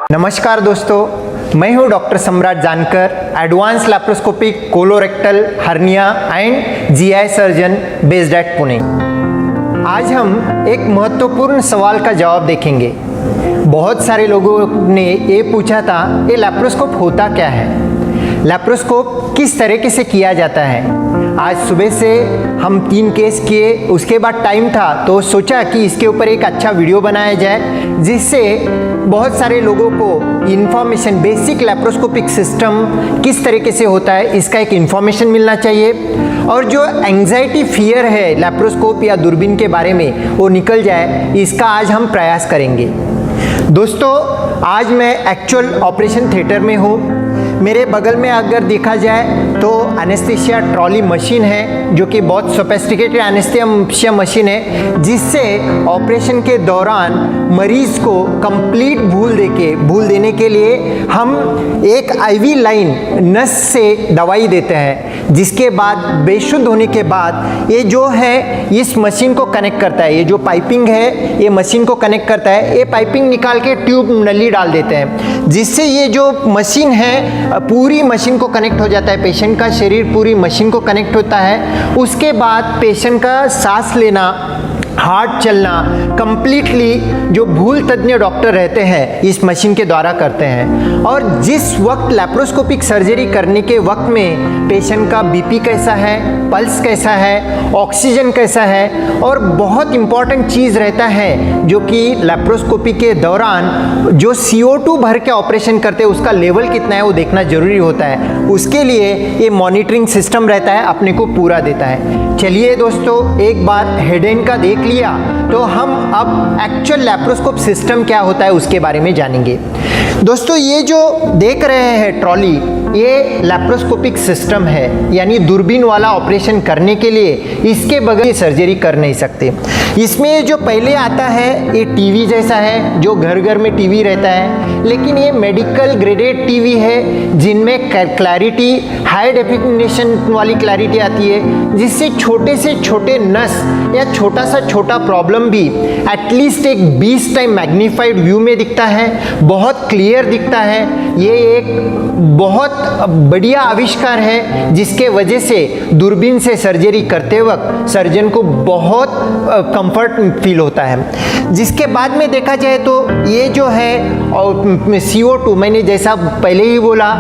नमस्कार दोस्तों, मैं हूं डॉक्टर सम्राट जानकर, advance laparoscopic colorectal hernia and GI surgeon based eight Pune. आज हम एक महत्वपूर्ण सवाल का जवाब देखेंगे। बहुत सारे लोगों ने ये पूछा था, ये लैप्रोस्कोप होता क्या है, लैप्रोस्कोप किस तरीके से किया जाता है। आज सुबह से हम 3 केस किए, उसके बाद टाइम था तो सोचा कि इसके ऊपर एक अच्छा वीडियो बनाया जाए, जिससे बहुत सारे लोगों को इन्फॉर्मेशन, बेसिक लैप्रोस्कोपिक सिस्टम किस तरीके से होता है इसका एक इन्फॉर्मेशन मिलना चाहिए, और जो एंग्जाइटी फियर है लैप्रोस्कोप या दूरबीन के बारे में वो निकल जाए, इसका आज हम प्रयास करेंगे। दोस्तों, आज मैं एक्चुअल ऑपरेशन थिएटर में हूँ। मेरे बगल में अगर देखा जाए तो एनेस्थीसिया ट्रॉली मशीन है, जो कि बहुत सोफिस्टिकेटेड एनेस्थीसिया मशीन है, जिससे ऑपरेशन के दौरान मरीज को कंप्लीट भूल देने के लिए हम एक आईवी लाइन नस से दवाई देते हैं, जिसके बाद बेशुद्ध होने के बाद ये जो है इस मशीन को कनेक्ट करता है। ये जो पाइपिंग है ये मशीन को कनेक्ट करता है। ये पाइपिंग निकाल के ट्यूब नली डाल देते हैं, जिससे ये जो मशीन है पूरी मशीन को कनेक्ट हो जाता है। पेशेंट का शरीर पूरी मशीन को कनेक्ट होता है। उसके बाद पेशेंट का सांस लेना, हार्ट चलना कंप्लीटली जो भूल तज्ञ डॉक्टर रहते हैं इस मशीन के द्वारा करते हैं। और जिस वक्त लैप्रोस्कोपिक सर्जरी करने के वक्त में पेशेंट का बीपी कैसा है, पल्स कैसा है, ऑक्सीजन कैसा है, और बहुत इंपॉर्टेंट चीज़ रहता है जो कि लैप्रोस्कोपी के दौरान जो CO2 भर के ऑपरेशन करते हैं उसका लेवल कितना है वो देखना जरूरी होता है। उसके लिए ये मॉनिटरिंग सिस्टम रहता है, अपने को पूरा देता है। चलिए दोस्तों, एक बार हेड एंड का देख लिया तो हम अब एक्चुअल लैप्रोस्कोप सिस्टम क्या होता है उसके बारे में जानेंगे। दोस्तों, ये जो देख रहे हैं ट्रॉली, ये लैप्रोस्कोपिक सिस्टम है, यानी दूरबीन वाला ऑपरेशन करने के लिए इसके बगैर सर्जरी कर नहीं सकते। इसमें जो पहले आता है ये टीवी जैसा है, जो घर घर में टीवी रहता है, लेकिन ये मेडिकल ग्रेडेड टीवी है, जिनमें क्लैरिटी, हाई डेफिनेशन वाली क्लैरिटी आती है, जिससे छोटे से छोटे नस या छोटा प्रॉब्लम भी एटलीस्ट एक 20 टाइम मैग्नीफाइड व्यू में दिखता है, बहुत क्लियर दिखता है। ये एक बहुत बढ़िया आविष्कार है, जिसके वजह से दूरबीन से सर्जरी करते वक्त सर्जन को बहुत कंफर्ट फील होता है। जिसके बाद में देखा जाए तो ये जो है CO2, मैंने जैसा पहले ही बोला,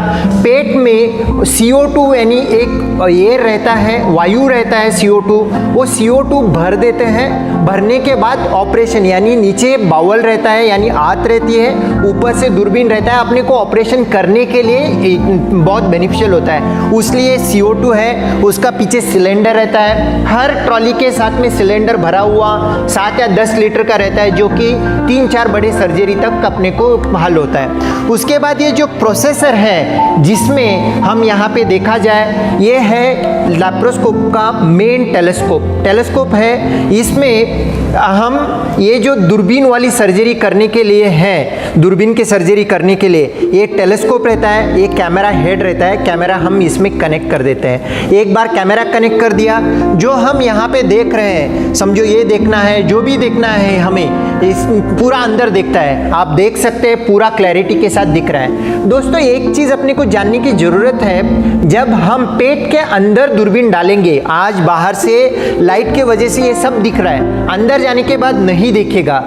पेट में CO2 यानी एक एयर रहता है, वायु रहता है CO2, वो CO2 भर देते हैं। भरने के बाद ऑपरेशन, यानी नीचे बाउल रहता है यानी आंत रहती है, ऊपर से दूरबीन रहता है, अपने को ऑपरेशन करने के लिए बहुत बेनिफिशियल होता है। उसलिए CO2 है, उसका पीछे सिलेंडर रहता है। हर ट्रॉली के साथ में सिलेंडर भरा हुआ 7 या 10 लीटर का रहता है, जो कि 3-4 बड़े सर्जरी तक अपने को हल होता है। उसके बाद ये जो प्रोसेसर है, जिसमें हम यहाँ पे देखा जाए, ये है लैप्रोस्कोप का मेन टेलीस्कोप है। इसमें हम ये जो दूरबीन वाली सर्जरी करने के लिए है, दूरबीन की सर्जरी करने के लिए ये टेलीस्कोप रहता है, ये कैमरा हेड रहता है, कैमरा हम इसमें कनेक्ट कर देते हैं। एक बार कैमरा कनेक्ट कर दिया, जो हम यहाँ पे देख रहे हैं, समझो ये देखना है, जो भी देखना है हमें, इस पूरा अंदर दिखता है। आप देख सकते हैं पूरा क्लैरिटी के साथ दिख रहा है। दोस्तों, एक चीज़ अपने को जानने की ज़रूरत है, जब हम पेट के अंदर दूरबीन डालेंगे, आज बाहर से लाइट के वजह से ये सब दिख रहा है, अंदर जाने के बाद नहीं दिखेगा,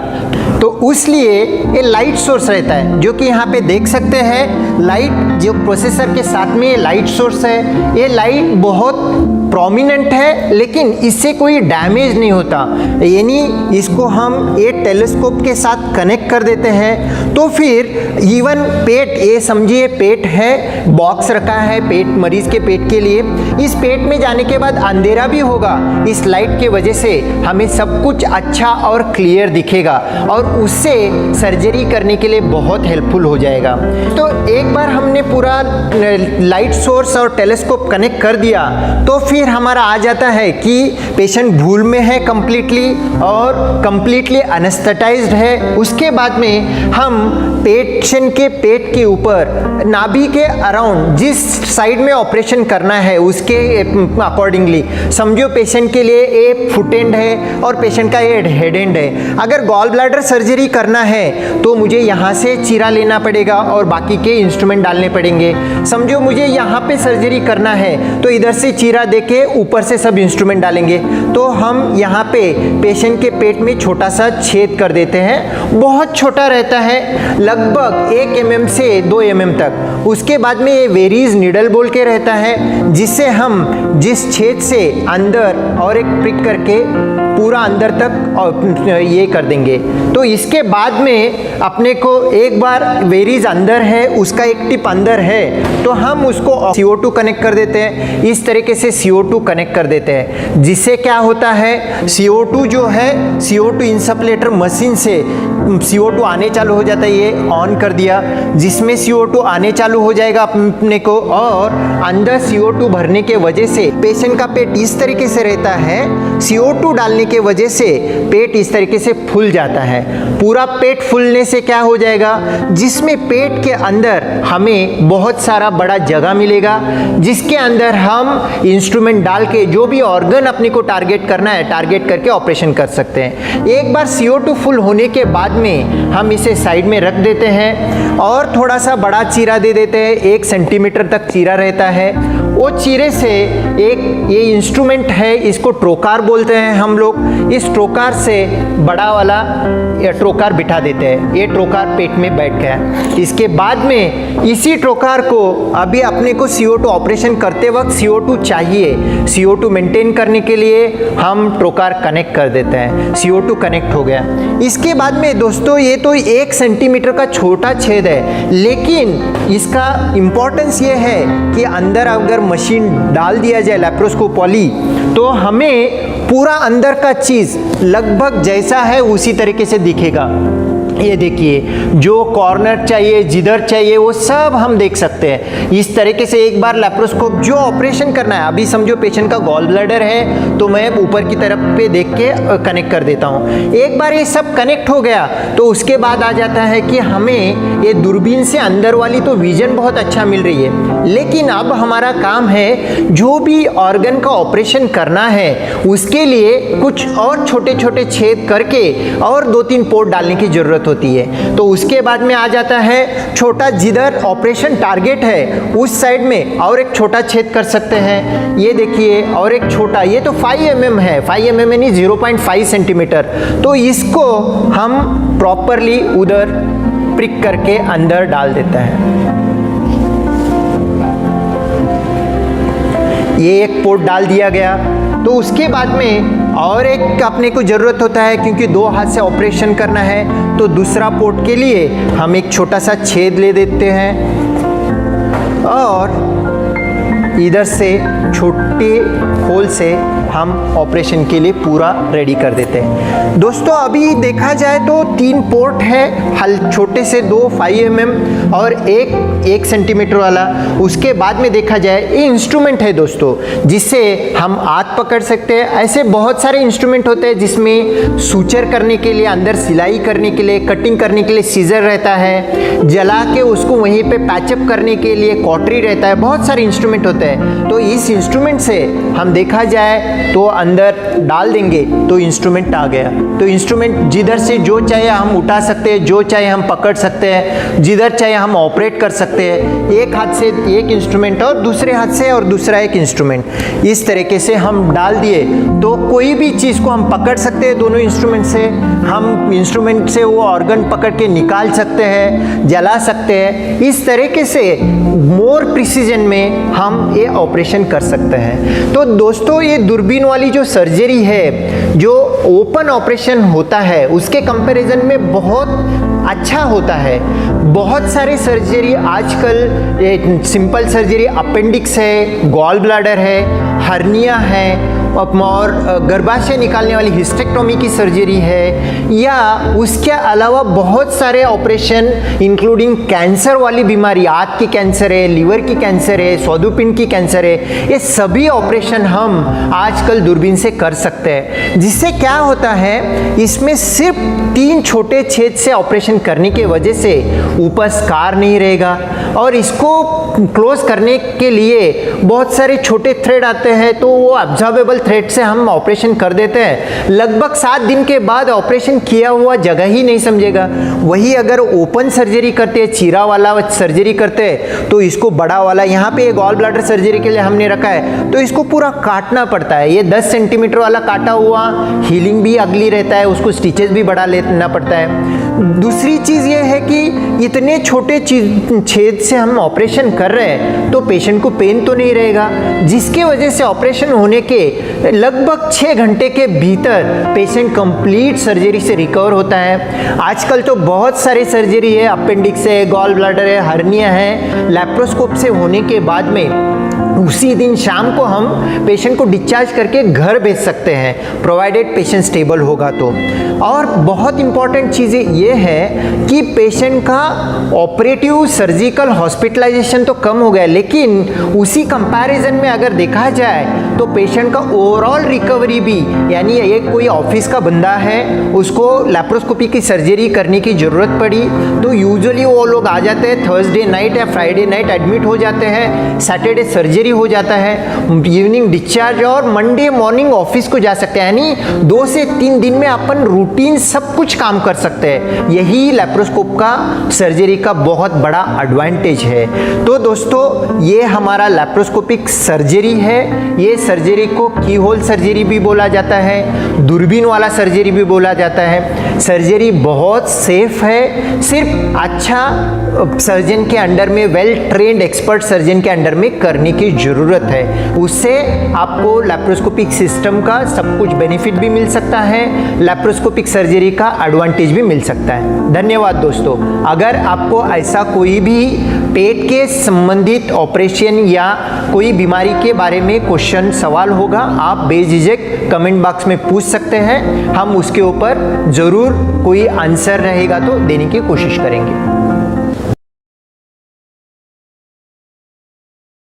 तो इसलिए ये लाइट सोर्स रहता है, जो कि यहाँ पे देख सकते हैं। लाइट जो प्रोसेसर के साथ में लाइट सोर्स है, ये लाइट बहुत प्रोमिनेंट है, लेकिन इससे कोई डैमेज नहीं होता। यानी इसको हम ये टेलीस्कोप के साथ कनेक्ट कर देते हैं, तो फिर इवन पेट, ये समझिए पेट है, बॉक्स रखा है पेट, मरीज के पेट के लिए। इस पेट में जाने के बाद अंधेरा भी होगा, इस लाइट के वजह से हमें सब कुछ अच्छा और क्लियर दिखेगा, और उससे सर्जरी करने के लिए बहुत हेल्पफुल हो जाएगा। तो एक बार हमने पूरा लाइट सोर्स और टेलीस्कोप कनेक्ट कर दिया, तो फिर फिर हमारा आ जाता है कि पेशेंट भूल में है कंप्लीटली और कंप्लीटली एनेस्थेटाइज्ड है। उसके बाद में हम पेशेंट के पेट के ऊपर नाभि के अराउंड जिस साइड में ऑपरेशन करना है उसके अकॉर्डिंगली, समझो पेशेंट के लिए ए फुट एंड है और पेशेंट का ये हेड एंड है। अगर गॉल ब्लैडर सर्जरी करना है तो मुझे यहाँ से चीरा लेना पड़ेगा और बाकी के इंस्ट्रूमेंट डालने पड़ेंगे। समझो मुझे यहाँ पे सर्जरी करना है तो इधर से चीरा देके ऊपर से सब इंस्ट्रूमेंट डालेंगे। तो हम यहाँ पे पेशेंट के पेट में छोटा सा छेद कर देते हैं, बहुत छोटा रहता है, लगभग 1 mm से 2 mm तक। उसके बाद में ये वेरीज निडल बोल के रहता है, जिससे हम जिस छेद से अंदर और एक प्रिक करके पूरा अंदर तक ये कर देंगे। तो इसके बाद में अपने को एक बार वेरीज अंदर है, उसका एक टिप अंदर है, तो हम उसको CO2 कनेक्ट कर देते हैं। इस तरीके से CO2 कनेक्ट कर देते हैं, जिससे क्या होता है CO2 जो है CO2 इंसप्लेटर मशीन से CO2 आने चालू हो जाता है। ये ऑन कर दिया, जिसमें CO2 आने चालू हो जाएगा अपने को, और अंदर CO2 भरने के वजह से पेशेंट का पेट इस तरीके से रहता है। CO2 डालने के वजह से पेट इस तरीके से फूल जाता है। पूरा पेट फूलने से क्या हो जाएगा, जिसमें पेट के अंदर हमें बहुत सारा बड़ा जगह मिलेगा, जिसके अंदर हम इंस्ट्रूमेंट डाल के जो भी ऑर्गन अपने को टारगेट करना है, टारगेट करके ऑपरेशन कर सकते हैं। एक बार CO2 फुल होने के बाद में हम इसे साइड में रख देते हैं और थोड़ा सा बड़ा चीरा दे देते हैं। 1 सेंटीमीटर तक चीरा रहता है। वो चीरे से एक ये इंस्ट्रूमेंट है, इसको ट्रोकार बोलते हैं हम लोग। इस ट्रोकार से बड़ा वाला ट्रोकार बिठा देते हैं। ये ट्रोकार पेट में बैठ गया। इसके बाद में इसी ट्रोकार को अभी अपने को CO2 ऑपरेशन करते वक्त CO2 चाहिए, CO2 मेंटेन करने के लिए हम ट्रोकार कनेक्ट कर देते हैं। CO2 कनेक्ट हो गया। इसके बाद में दोस्तों ये तो 1 सेंटीमीटर का छोटा छेद है, लेकिन इसका इम्पोर्टेंस ये है कि अंदर अगर मशीन डाल दिया जाए लैप्रोस्कोपी, तो हमें पूरा अंदर का चीज़ लगभग जैसा है उसी तरीके से दिखेगा। ये देखिए, जो कॉर्नर चाहिए, जिधर चाहिए, वो सब हम देख सकते हैं। इस तरीके से एक बार लैप्रोस्कोप जो ऑपरेशन करना है, अभी समझो पेशेंट का गॉल ब्लैडर है तो मैं ऊपर की तरफ पे देख के कनेक्ट कर देता हूँ। एक बार ये सब कनेक्ट हो गया तो उसके बाद आ जाता है कि हमें ये दूरबीन से अंदर वाली तो विजन बहुत अच्छा मिल रही है, लेकिन अब हमारा काम है जो भी ऑर्गन का ऑपरेशन करना है उसके लिए कुछ और छोटे छोटे छेद करके और 2-3 पोर्ट डालने की जरूरत होती है। तो उसके बाद में आ जाता है छोटा, जिधर ऑपरेशन टारगेट है उस साइड में और एक छोटा छेद कर सकते हैं। ये देखिए, और एक छोटा, ये तो 5 mm है, 5 mm यानी 0.5 सेंटीमीटर। तो इसको हम प्रॉपरली उधर प्रिक करके अंदर डाल देते हैं। ये एक पोर्ट डाल दिया गया। तो उसके बाद में और एक अपने को ज़रूरत होता है, क्योंकि 2 हाथ से ऑपरेशन करना है, तो दूसरा पोर्ट के लिए हम एक छोटा सा छेद ले देते हैं और इधर से छोटे होल से हम ऑपरेशन के लिए पूरा रेडी कर देते हैं। दोस्तों अभी देखा जाए तो 3 पोर्ट है, छोटे से 2 5 mm और एक 1 सेंटीमीटर वाला। उसके बाद में देखा जाए ये इंस्ट्रूमेंट है दोस्तों, जिससे हम हाथ पकड़ सकते हैं। ऐसे बहुत सारे इंस्ट्रूमेंट होते हैं जिसमें सूचर करने के लिए, अंदर सिलाई करने के लिए, कटिंग करने के लिए सीजर रहता है, जला के उसको वहीं पे पैचअप करने के लिए कॉटरी रहता है। बहुत सारे इंस्ट्रूमेंट होते हैं। तो इस इंस्ट्रूमेंट से हम देखा जाए तो अंदर डाल देंगे तो इंस्ट्रूमेंट आ गया। तो इंस्ट्रूमेंट जिधर से जो चाहे हम उठा सकते हैं, जो चाहे हम पकड़ सकते हैं, जिधर चाहे हम ऑपरेट कर सकते हैं। एक हाथ से एक इंस्ट्रूमेंट और दूसरे हाथ से और दूसरा एक इंस्ट्रूमेंट, इस तरीके से हम डाल दिए तो कोई भी चीज़ को हम पकड़ सकते हैं। दोनों इंस्ट्रूमेंट से हम इंस्ट्रूमेंट से वो ऑर्गन पकड़ के निकाल सकते हैं, जला सकते हैं। इस तरीके से मोर प्रिसीजन में हम ये ऑपरेशन कर सकते हैं। तो दोस्तों ये दूरबीन वाली जो सर्जरी है, जो ओपन ऑपरेशन होता है, उसके कंपैरिजन में बहुत अच्छा होता है। बहुत सारे सर्जरी आजकल सिंपल सर्जरी, अपेंडिक्स है, गॉल ब्लैडर है, हर्निया है, और गर्भाशय निकालने वाली हिस्टेक्टोमी की सर्जरी है, या उसके अलावा बहुत सारे ऑपरेशन इंक्लूडिंग कैंसर वाली बीमारी, आंत की कैंसर है, लीवर की कैंसर है, स्वादुपिंड की कैंसर है, ये सभी ऑपरेशन हम आजकल दूरबीन से कर सकते हैं। जिससे क्या होता है, इसमें सिर्फ 3 छोटे छेद से ऑपरेशन करने की वजह से ऊपर स्कार नहीं रहेगा, और इसको क्लोज करने के लिए बहुत सारे छोटे थ्रेड आते हैं, तो वो ऑब्जर्वेबल थ्रेड से हम ऑपरेशन कर देते हैं। लगभग 7 दिन के बाद ऑपरेशन किया हुआ जगह ही नहीं समझेगा। वही अगर ओपन सर्जरी करते हैं, चीरा वाला सर्जरी करते हैं, तो इसको बड़ा वाला, यहाँ पे गॉल ब्लैडर सर्जरी के लिए हमने रखा है, तो इसको पूरा काटना पड़ता है। ये 10 सेंटीमीटर वाला काटा हुआ, हीलिंग भी अगली रहता है, उसको स्टिचेस भी बढ़ा लेना पड़ता है। दूसरी चीज़ ये है कि इतने छोटे छेद से हम ऑपरेशन कर रहे हैं, तो पेशेंट को पेन तो नहीं रहेगा, जिसकी वजह से ऑपरेशन होने के लगभग 6 घंटे के भीतर पेशेंट कंप्लीट सर्जरी से रिकवर होता है। आजकल तो बहुत सारी सर्जरी है, अपेंडिक्स है, गॉल ब्लैडर है, हर्निया है, लैप्रोस्कोप से होने के बाद में उसी दिन शाम को हम पेशेंट को डिस्चार्ज करके घर भेज सकते हैं, प्रोवाइडेड पेशेंट स्टेबल होगा तो। और बहुत इंपॉर्टेंट चीज़ ये है कि पेशेंट का ऑपरेटिव सर्जिकल हॉस्पिटलाइजेशन तो कम हो गया, लेकिन उसी कंपैरिजन में अगर देखा जाए तो पेशेंट का ओवरऑल रिकवरी भी, यानी एक कोई ऑफिस का बंदा है, उसको लैप्रोस्कोपी की सर्जरी करने की ज़रूरत पड़ी, तो यूजुअली वो लोग आ जाते हैं थर्सडे नाइट या फ्राइडे नाइट एडमिट हो जाते हैं, सैटरडे सर्जरी हो जाता है, इवनिंग डिस्चार्ज, और मंडे मॉर्निंग ऑफिस को जा सकते हैं। यानी 2 से 3 दिन में अपन रूटीन सब कुछ काम कर सकते हैं। यही लैप्रोस्कोप का सर्जरी का बहुत बड़ा एडवांटेज है। तो दोस्तों, ये हमारा लैप्रोस्कोपिक सर्जरी है। ये सर्जरी को की होल सर्जरी भी बोला जाता है, दूरबीन वाला सर्जरी भी बोला जाता है। सर्जरी बहुत सेफ है, सिर्फ अच्छा सर्जन के अंडर में, वेल ट्रेंड एक्सपर्ट सर्जन के अंडर में करने की ज़रूरत है। उससे आपको लैप्रोस्कोपिक सिस्टम का सब कुछ बेनिफिट भी मिल सकता है, लैप्रोस्कोपिक सर्जरी का एडवांटेज भी मिल सकता है। धन्यवाद दोस्तों। अगर आपको ऐसा कोई भी पेट के संबंधित ऑपरेशन या कोई बीमारी के बारे में क्वेश्चन सवाल होगा, आप बेझिझक कमेंट बॉक्स में पूछ सकते हैं। हम उसके ऊपर ज़रूर कोई आंसर रहेगा तो देने की कोशिश करेंगे।